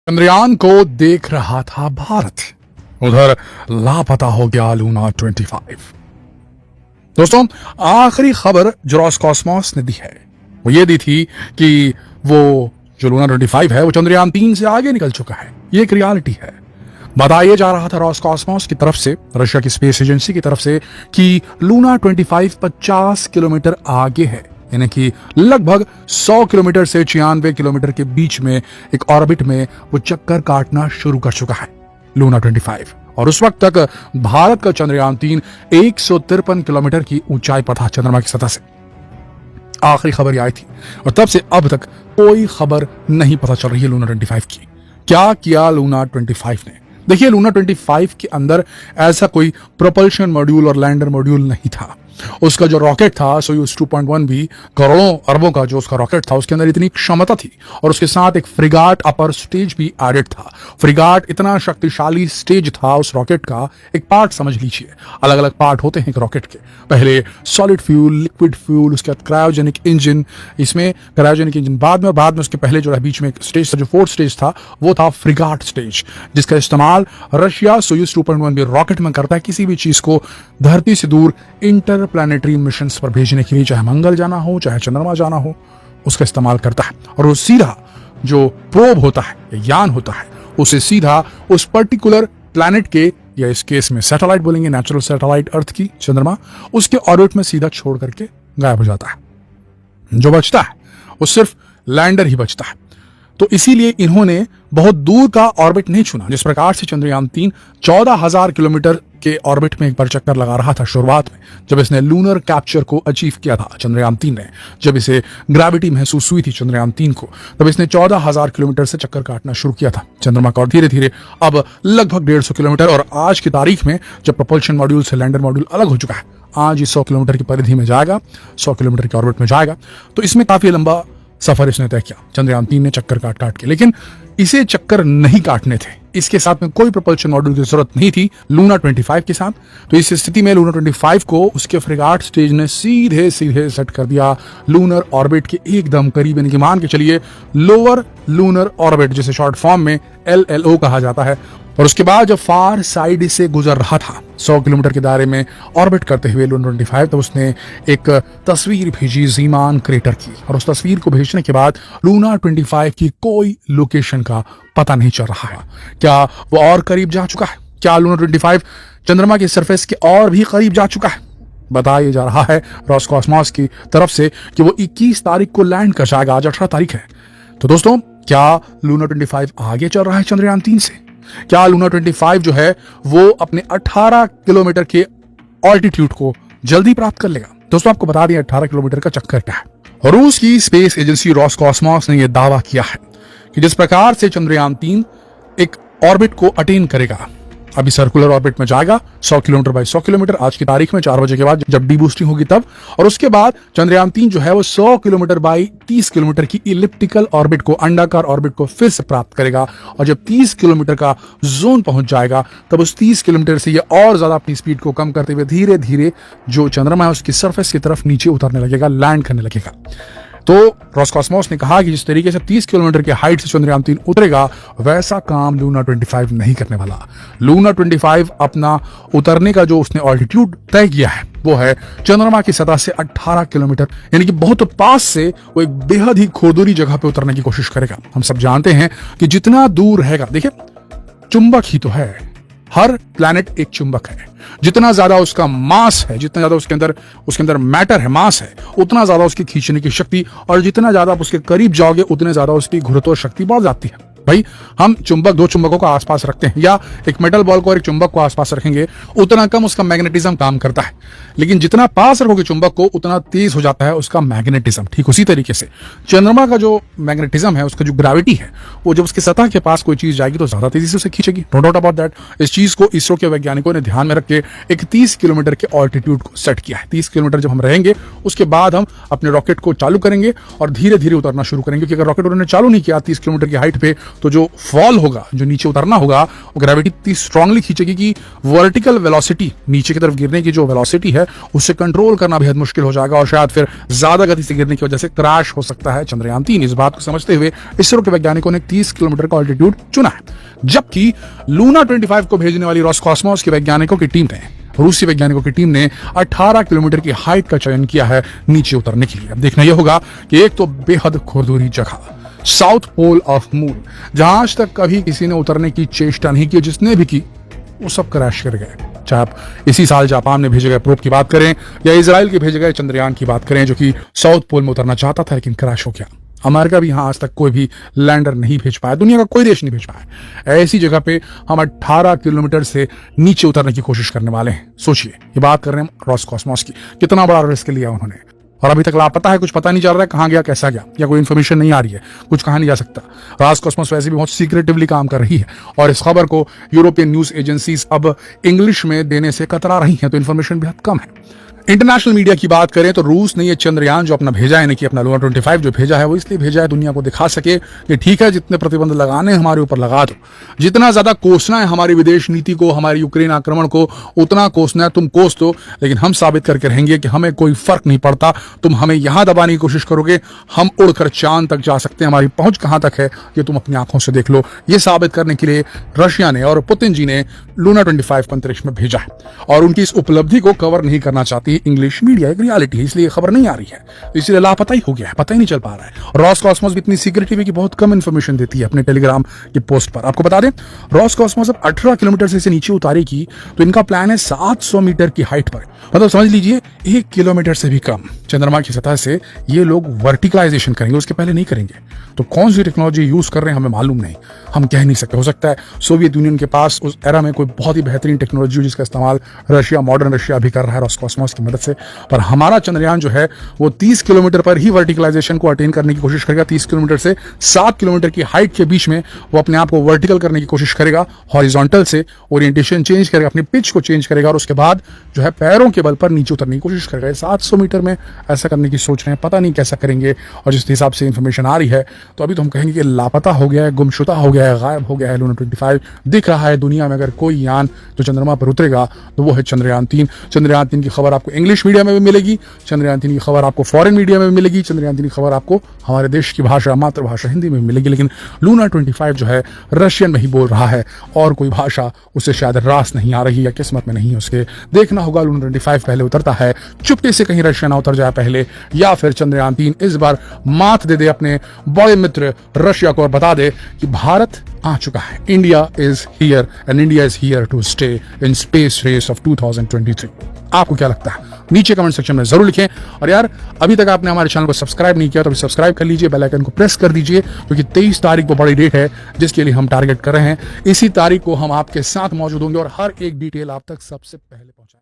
चंद्रयान को देख रहा था भारत, उधर लापता हो गया लूना 25। दोस्तों, आखिरी खबर जो रॉसकॉस्मॉस ने दी है वो ये दी थी कि वो जो लूना 25 है वो चंद्रयान 3 से आगे निकल चुका है। ये एक रियलिटी है। बताया जा रहा था रॉसकॉस्मॉस की तरफ से, रशिया की स्पेस एजेंसी की तरफ से, कि लूना 25 50 किलोमीटर आगे है, यानी कि लगभग 100 किलोमीटर से 96 किलोमीटर के बीच में एक ऑर्बिट में वो चक्कर काटना शुरू कर चुका है लूना 25। और उस वक्त तक भारत का चंद्रयान 3 153 किलोमीटर की ऊंचाई पर था चंद्रमा की सतह से। आखिरी खबर आई थी और तब से अब तक कोई खबर नहीं पता चल रही है लूना 25 की। क्या किया लूना 25 ने? देखिए, लूना 25 के अंदर ऐसा कोई प्रोपल्शन मॉड्यूल और लैंडर मॉड्यूल नहीं था। उसका जो रॉकेट था सोयूज 2.1 भी करोड़ों अरबों का जो उसका रॉकेट था, उसके अंदर इतनी क्षमता थी और उसके साथ एक फ्रिगाट अपर स्टेज भी एडेड था। फ्रिगाट इतना शक्तिशाली स्टेज था उस रॉकेट का, एक पार्ट समझ लीजिए। अलग अलग पार्ट होते हैं एक रॉकेट के, पहले सॉलिड फ्यूल, लिक्विड फ्यूल, उसके बाद क्रायोजेनिक इंजन, इसमें क्रायोजेनिक इंजन बाद में उसके पहले जो है बीच में एक स्टेज था, जो फोर्थ स्टेज था वो था फ्रिगाट स्टेज, जिसका इस्तेमाल रशिया सोयूज 2.1 भी रॉकेट में करता है किसी भी चीज को धरती से दूर इंटर प्लैनेटरी मिशंस पर भेजने के लिए, चाहे मंगल जाना हो चाहे चंद्रमा जाना हो, उसका इस्तेमाल करता है। और वो सीधा जो प्रोब होता है, यान होता है, उसे सीधा उस पर्टिकुलर प्लैनेट के, या इस केस में सैटेलाइट बोलेंगे, नेचुरल सैटेलाइट अर्थ की चंद्रमा, उसके ऑर्बिट में सीधा छोड़ करके गायब हो जाता है। जो बचता है वो सिर्फ लैंडर ही बचता है। तो इसीलिए इन्होंने बहुत दूर का ऑर्बिट नहीं चुना। जिस प्रकार से चंद्रयान 3 14,000 किलोमीटर के ऑर्बिट में एक बार चक्कर लगा रहा था शुरुआत में, जब इसने लूनर कैप्चर को अचीव किया था चंद्रयान 3 ने, जब इसे ग्रेविटी महसूस हुई थी चंद्रयान 3 को, तब इसने 14,000 किलोमीटर से चक्कर काटना शुरू किया था चंद्रमा का। और धीरे धीरे अब लगभग 150 किलोमीटर, और आज की तारीख में जब प्रोपल्शन मॉड्यूल से लैंडर मॉड्यूल अलग हो चुका है, आज ये 100 किलोमीटर की परिधि में जाएगा, 100 किलोमीटर के ऑर्बिट में जाएगा। तो इसमें काफी लंबा सफर इसने तय किया चंद्रयान 3 ने चक्कर काट काट के। लेकिन इसे चक्कर नहीं काटने थे, इसके साथ में कोई प्रोपल्शन मॉड्यूल की जरूरत नहीं थी लूना 25 के साथ। तो इस स्थिति में लूना 25 को उसके फ्रिगाट स्टेज ने सीधे सीधे सेट कर दिया लूनर ऑर्बिट के एकदम करीब, यानी कि मान के चलिए लोअर लूनर ऑर्बिट, जिसे शॉर्ट फॉर्म में LLO कहा जाता है। और उसके बाद जब फार साइड से गुजर रहा था 100 किलोमीटर के दायरे में ऑर्बिट करते हुए लूना 25, तो उसने एक तस्वीर भेजी ज़ीमान क्रेटर की, और उस तस्वीर को भेजने के बाद लूना 25 की कोई लोकेशन का पता नहीं चल रहा है। क्या वो और करीब जा चुका है? क्या लूना 25 चंद्रमा के सरफेस के और भी करीब जा चुका है? बताया जा रहा है रॉसकॉस्मॉस की तरफ से कि वो 21 तारीख को लैंड कर जाएगा। आज 18 तारीख है। तो दोस्तों, क्या लूना 25 आगे चल रहा है चंद्रयान 3 से? क्या लूना 25 जो है वो अपने 18 किलोमीटर के ऑल्टीट्यूड को जल्दी प्राप्त कर लेगा? दोस्तों, आपको बता दें 18 किलोमीटर का चक्कर क्या है। रूस की स्पेस एजेंसी रॉसकॉस्मॉस ने यह दावा किया है कि जिस प्रकार से चंद्रयान 3 एक ऑर्बिट को अटेन करेगा, अभी सर्कुलर ऑर्बिट में जाएगा 100 किलोमीटर बाय 100 किलोमीटर आज की तारीख में 4 बजे के बाद जब डीबूस्टिंग होगी तब, और उसके बाद चंद्रयान 3 जो है वो 100 किलोमीटर बाय 30 किलोमीटर की इलिप्टिकल ऑर्बिट को, अंडाकार ऑर्बिट को फिर से प्राप्त करेगा। और जब 30 किलोमीटर का जोन पहुंच जाएगा, तब उस 30 किलोमीटर से ये और ज्यादा अपनी स्पीड को कम करते हुए धीरे धीरे जो चंद्रमा है उसकी सरफेस की तरफ नीचे उतरने लगेगा, लैंड करने लगेगा। तो रॉसकॉस्मॉस ने कहा कि जिस तरीके से 30 किलोमीटर की हाइट से चंद्रयान 3 उतरेगा, वैसा काम लूना 25 नहीं करने वाला। लूना 25 अपना उतरने का जो उसने ऑल्टीट्यूड तय किया है वो है चंद्रमा की सतह से 18 किलोमीटर, यानी कि बहुत पास से वो एक बेहद ही खुरदुरी जगह पे उतरने की कोशिश करेगा। हम सब जानते हैं कि जितना दूर रहेगा, देखिए चुंबक ही तो है, हर प्लैनेट एक चुंबक है। जितना ज्यादा उसका मास है, जितना ज्यादा उसके अंदर मैटर है, मास है, उतना ज्यादा उसकी खींचने की शक्ति, और जितना ज्यादा आप उसके करीब जाओगे उतने ज्यादा उसकी गुरुत्व शक्ति बढ़ जाती है। भाई, हम चुंबक 2 चुंबकों को आसपास रखते हैं, या एक मेटल बॉल को और एक चुंबक को आसपास रखेंगे, उतना कम उसका मैग्नेटिज्म काम करता है। लेकिन जितना पास रखोगे चुंबक को, उतना तेज हो जाता है उसका मैग्नेटिज्म। ठीक उसी तरीके से चंद्रमा का जो मैग्नेटिज्म है, उसका जो ग्रेविटी है, वो जब उसके सतह के पास कोई चीज जाएगी तो ज्यादा तेजी से उसे खींचेगी। No doubt about that. इस चीज को इसरो के वैज्ञानिकों ने ध्यान में रख के एक 30 किलोमीटर के ऑल्टीट्यूड को सेट किया है। 30 किलोमीटर जब हम रहेंगे, उसके बाद हम अपने रॉकेट को चालू करेंगे और धीरे धीरे उतरना शुरू करेंगे, क्योंकि अगर रॉकेट उड़ने चालू नहीं किया 30 किलोमीटर की हाइट पे, तो जो फॉल होगा, जो नीचे उतरना होगा, वो ग्रेविटी इतनी स्ट्रांगली खींचेगी कि वर्टिकल वेलोसिटी, नीचे की तरफ गिरने की जो वेलोसिटी है उसे कंट्रोल करना बेहद मुश्किल हो जाएगा और शायद फिर ज्यादा गति से गिरने की वजह से क्रैश हो सकता है चंद्रयान-3। इस बात को समझते हुए इसरो के वैज्ञानिकों ने 30 किलोमीटर का ऑल्टीट्यूड चुना है, जबकि लूना 25 को भेजने वाली रॉसकॉस्मोस के वैज्ञानिकों की टीम ने, रूसी वैज्ञानिकों की टीम ने 18 किलोमीटर की हाइट का चयन किया है नीचे उतरने के लिए। अब देखना यह होगा कि एक तो बेहद खुरदुरी जगह, साउथ पोल ऑफ मून, जहां आज तक कभी किसी ने उतरने की चेष्टा नहीं की, जिसने भी की वो सब क्रैश कर गए। चाहे आप इसी साल जापान में भेजे गए प्रोब की बात करें या इजराइल के भेजे गए चंद्रयान की बात करें, जो कि साउथ पोल में उतरना चाहता था लेकिन क्रैश हो गया। अमेरिका भी यहां आज तक कोई भी लैंडर नहीं भेज पाया, दुनिया का कोई देश नहीं भेज पाया। ऐसी जगह पे हम 18 किलोमीटर से नीचे उतरने की कोशिश करने वाले हैं। सोचिए, ये बात कर रहे हैं रॉसकॉस्मोस की, कितना बड़ा रिस्क लिया उन्होंने, और अभी तक लापता है, कुछ पता नहीं चल रहा है कहां गया, कैसा गया, या कोई इन्फॉर्मेशन नहीं आ रही है, कुछ कहा नहीं जा सकता। रॉसकॉस्मोस वैसे भी बहुत सीक्रेटिवली काम कर रही है और इस खबर को यूरोपियन न्यूज एजेंसीज अब इंग्लिश में देने से कतरा रही हैं, तो इन्फॉर्मेशन बेहद कम है। इंटरनेशनल मीडिया की बात करें तो रूस ने ये चंद्रयान जो अपना भेजा है, यानी कि अपना लूना 25 जो भेजा है, वो इसलिए भेजा है दुनिया को दिखा सके कि ठीक है, जितने प्रतिबंध लगाने हमारे ऊपर लगा दो, जितना ज्यादा कोसना है हमारी विदेश नीति को, हमारी यूक्रेन आक्रमण को, उतना कोसना है तुम कोस दो, लेकिन हम साबित करके रहेंगे कि हमें कोई फर्क नहीं पड़ता। तुम हमें यहां दबाने की कोशिश करोगे, हम उड़कर चांद तक जा सकते हैं, हमारी पहुंच कहां तक है ये तुम अपनी आंखों से देख लो। ये साबित करने के लिए रशिया ने और पुतिन जी ने लूना 25 को अंतरिक्ष में भेजा है, और उनकी इस उपलब्धि को कवर नहीं करना चाहती इंग्लिश मीडिया, एक रियलिटी है, इसलिए खबर नहीं आ रही है, इसलिए लापता ही हो गया है, पता ही नहीं चल पा रहा है। रॉसकॉस्मोस भी इतनी सीक्रेटिव है कि बहुत कम इंफॉर्मेशन देती है अपने टेलीग्राम की पोस्ट पर। आपको बता दें, रॉसकॉस्मोस अब 18 किलोमीटर से इसे नीचे उतारेगी तो इनका प्लान है 700 मीटर की हाइट पर, मतलब समझ लीजिए 1 किलोमीटर से भी कम चंद्रमा की सतह से ये लोग वर्टिकलाइजेशन करेंगे, उसके पहले नहीं करेंगे। तो कौन सी टेक्नोलॉजी यूज कर रहे हैं हमें मालूम नहीं, हम कह नहीं सकते। हो सकता है सोवियत यूनियन के पास उस एरा में कोई बहुत ही बेहतरीन टेक्नोलॉजी हो जिसका इस्तेमाल रशिया, मॉडर्न रशिया भी कर रहा है रॉसकॉस्मोस की मदद से, पर हमारा चंद्रयान जो है वो 30 किलोमीटर पर ही वर्टिकलाइजेशन को अटेन करने की कोशिश करेगा। 30 किलोमीटर से 7 किलोमीटर की हाइट के बीच में वो अपने आप को वर्टिकल करने की कोशिश करेगा, हॉरिजॉन्टल से ओरिएंटेशन चेंज करेगा, अपनी पिच को चेंज करेगा, और उसके बाद जो है पैरों के बल पर नीचे उतरने की कोशिश करेगा। 700 मीटर में ऐसा करने की सोच रहे हैं, पता नहीं कैसा करेंगे, और जिस हिसाब से इंफॉर्मेशन आ रही है तो अभी तो हम कहेंगे कि लापता हो गया है, गुमशुदा हो गया है, गायब हो गया है लूना 25। दिख रहा है दुनिया में अगर कोई यान जो चंद्रमा पर उतरेगा तो वो है चंद्रयान-3। चंद्रयान-3 की खबर आपको इंग्लिश मीडिया में भी मिलेगी, चंद्रयान-3 की खबर आपको फॉरेन मीडिया में भी मिलेगी, चंद्रयान-3 की खबर आपको हमारे देश की भाषा, मातृभाषा हिंदी में भी मिलेगी, लेकिन लूना 25 जो है रशियन में ही बोल रहा है और कोई भाषा उसे शायद रास नहीं आ रही या किस्मत में नहीं है उसके। देखना होगा लूना 25 पहले उतरता है, चुपके से कहीं रशिया ना उतर जाए पहले, या फिर चंद्रयान-3 इस बार मात दे दे अपने बड़े मित्र रशिया को और बता दे कि भारत आ चुका है, India is here and India is here to stay in space race of 2023। आपको क्या लगता है नीचे कमेंट सेक्शन में जरूर लिखें, और यार अभी तक आपने हमारे चैनल को सब्सक्राइब नहीं किया तो अभी सब्सक्राइब कर लीजिए, बेल आइकन को प्रेस कर दीजिए, क्योंकि 23 तारीख को बड़ी डेट है जिसके लिए हम टारगेट कर रहे हैं। इसी तारीख को हम आपके साथ मौजूद होंगे और हर एक डिटेल आप तक सबसे पहले पहुंचाएंगे।